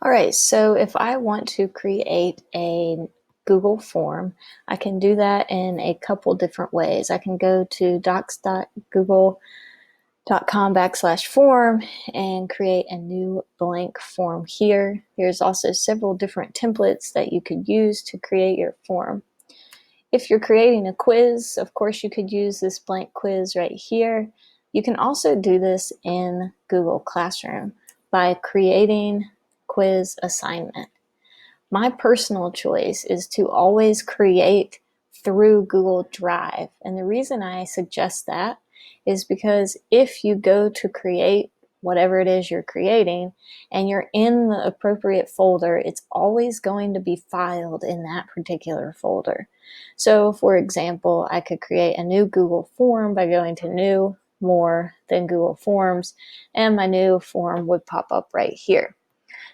All right, so if I want to create a Google form, I can do that in a couple different ways. I can go to docs.google.com/form and create a new blank form here. There's also several different templates that you could use to create your form. If you're creating a quiz, of course, you could use this blank quiz right here. You can also do this in Google Classroom by creating quiz assignment. My personal choice is to always create through Google Drive. And the reason I suggest that is because if you go to create whatever it is you're creating and you're in the appropriate folder, it's always going to be filed in that particular folder. So for example, I could create a new Google form by going to New, More, then Google Forms, and my new form would pop up right here.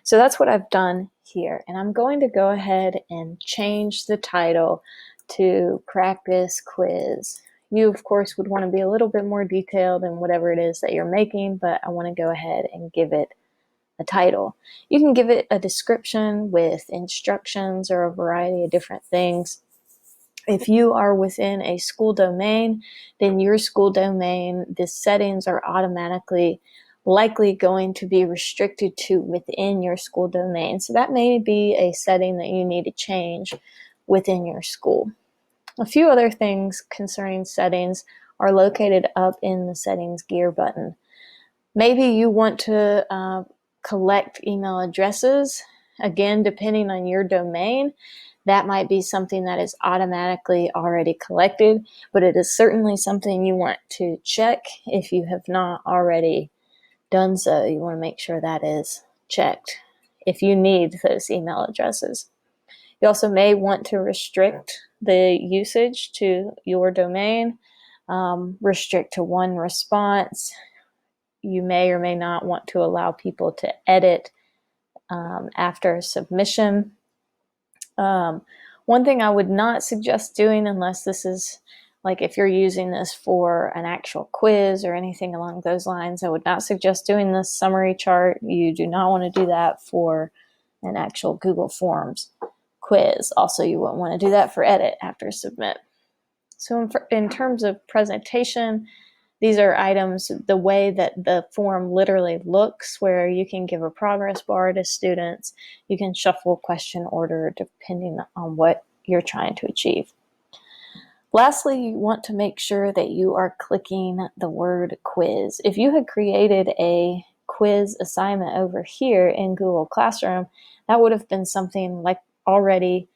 So that's what I've done here. And I'm going to go ahead and change the title to Practice Quiz. You, of course, would want to be a little bit more detailed in whatever it is that you're making, but I want to go ahead and give it a title. You can give it a description with instructions or a variety of different things. If you are within a school domain, then your school domain, the settings are automatically likely going to be restricted to within your school domain. So that may be a setting that you need to change within your school. A few other things concerning settings are located up in the settings gear button. Maybe you want to collect email addresses. Again, depending on your domain, that might be something that is automatically already collected, but it is certainly something you want to check if you have not already done so. You want to make sure that is checked if you need those email addresses. You also may want to restrict the usage to your domain, restrict to one response. You may or may not want to allow people to edit after submission. One thing I would not suggest doing, unless this is like if you're using this for an actual quiz or anything along those lines, I would not suggest doing this summary chart. You do not want to do that for an actual Google Forms quiz. Also, you wouldn't want to do that for edit after submit. So in terms of presentation, these are items, the way that the form literally looks, where you can give a progress bar to students. You can shuffle question order depending on what you're trying to achieve. Lastly, you want to make sure that you are clicking the word quiz. If you had created a quiz assignment over here in Google Classroom, that would have been something like already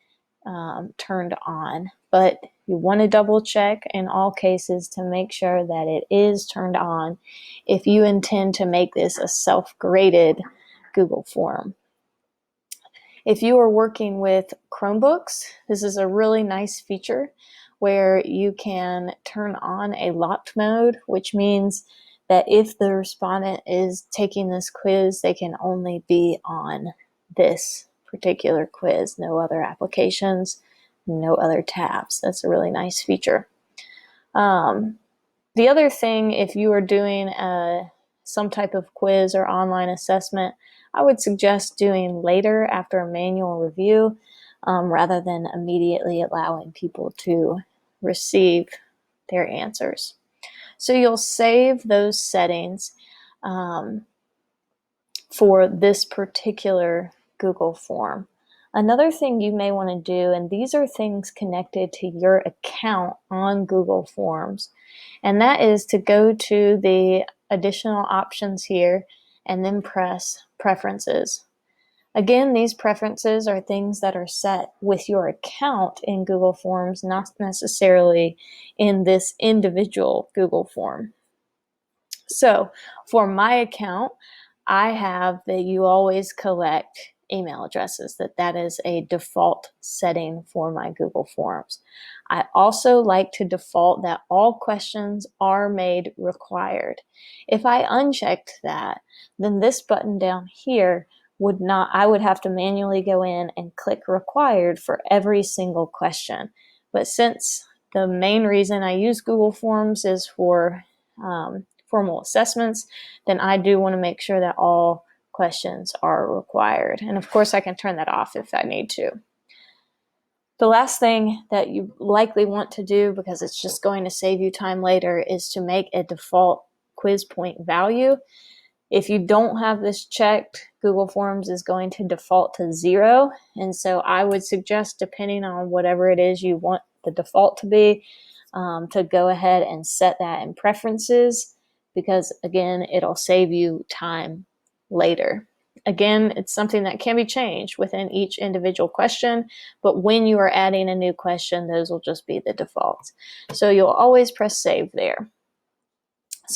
turned on, but you want to double check in all cases to make sure that it is turned on if you intend to make this a self-graded Google form. If you are working with Chromebooks, this is a really nice feature where you can turn on a locked mode, which means that if the respondent is taking this quiz, they can only be on this particular quiz, no other applications, no other tabs. That's a really nice feature. The other thing, if you are doing some type of quiz or online assessment, I would suggest doing later after a manual review rather than immediately allowing people to receive their answers. So you'll save those settings for this particular Google form. Another thing you may want to do, and these are things connected to your account on Google Forms, and that is to go to the additional options here and then press Preferences. Again, these preferences are things that are set with your account in Google Forms, not necessarily in this individual Google form. So for my account, I have that you always collect email addresses, that is a default setting for my Google Forms. I also like to default that all questions are made required. If I unchecked that, then this button down here would not, I would have to manually go in and click required for every single question. But since the main reason I use Google Forms is for formal assessments, then I do want to make sure that all questions are required. And of course, I can turn that off if I need to. The last thing that you likely want to do, because it's just going to save you time later, is to make a default quiz point value. If you don't have this checked, Google Forms is going to default to 0. And so I would suggest, depending on whatever it is you want the default to be, to go ahead and set that in preferences, because again, it'll save you time later. Again, it's something that can be changed within each individual question, but when you are adding a new question, those will just be the defaults. So you'll always press save there.